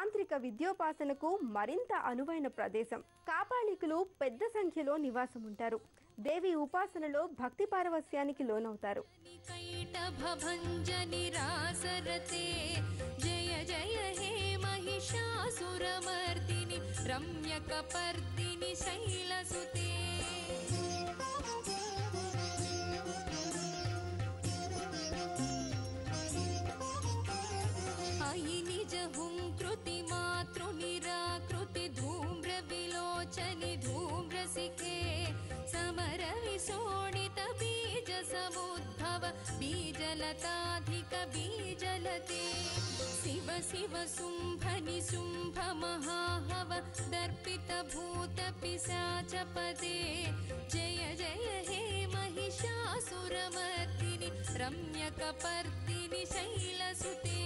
తాంత్రిక విద్యోపాసనకు మరింత అనువైన ప్రదేశం. కాపాళికులు పెద్ద సంఖ్యలో నివాసం ఉంటారు. దేవి ఉపాసనలో భక్తి పారవస్యానికి లోనవుతారు. జయ జయ హే మహిషాసురమర్దిని రమ్యకపర్దిని శైలసుతే అయి నిజ హుంకృతి మాతృ నిరాకృతి ధూమ్ర విలోచని ధూమ్రసిఖే సమర విశోణిత బీజ సముద్భవ బీజలతాధిక బీజలతే శివ శివ శుంభని శుంభ మహాహవ దర్పిత భూత పిశాచ పదే జయ జయ హే మహిషాసురమర్దిని రమ్యకపర్దిని శైలసుతే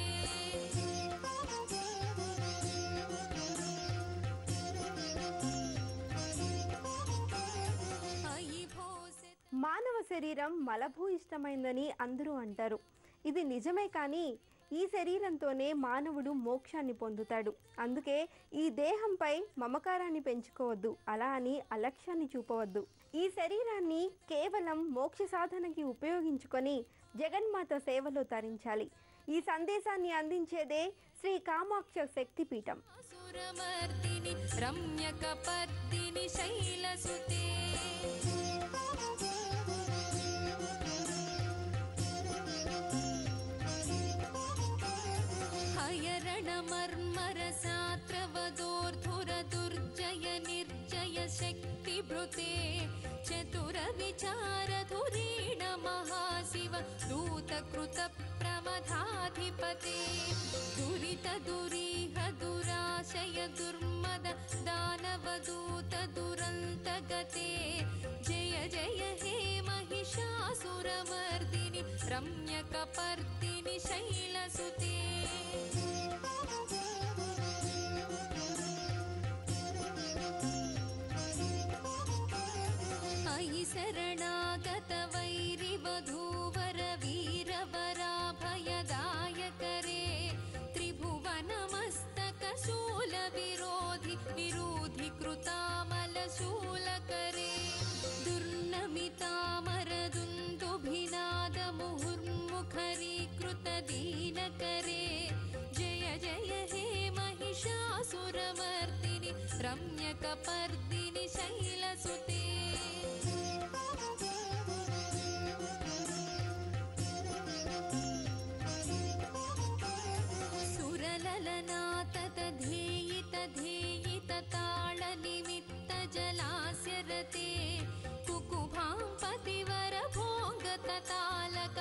మానవ శరీరం మలభూయిష్టమైందని అందరూ అంటారు. ఇది నిజమే, కానీ ఈ శరీరంతోనే మానవుడు మోక్షాన్ని పొందుతాడు. అందుకే ఈ దేహంపై మమకారాన్ని పెంచుకోవద్దు, అలా అని అలక్ష్యాన్ని చూపవద్దు. ఈ శరీరాన్ని కేవలం మోక్ష సాధనకి ఉపయోగించుకొని జగన్మాత సేవలో తరించాలి. ఈ సందేశాన్ని అందించేదే శ్రీ కామాక్ష శక్తిపీఠం. హయరణ మర్మర సాత్రవదోర్ధుర దుర్జయ నిర్జయ శక్తి భృతే చతుర విచార ధురీణ మహాశివ దూత కృత ప్రమథాధిపతే దురిత దురీహ దురాశయ దుర్మద దానవ దూత దురంత గతే జయ జయ హే మహిషాసురమర్దిని రమ్యకపర్దిని శైలసుతే అయి శరణాగత వైరి వధూవర వీరవరాభయదాయకరే త్రిభువన మస్తక శూల విరోధి విరోధి కృతామల శూలకరే దుర్నమితామర దుందుభినాద ముహుర్ముఖరీకృత దీనకరే జయ జయ హే మహిషాసురమర్దిని రమ్యకపర్దిని శైలసుతే సురలలనాతతధేయిత ధేయిత తాళ నిమిత్త జలాస్య రతే కుకుభాం పతివర భోగత తాలక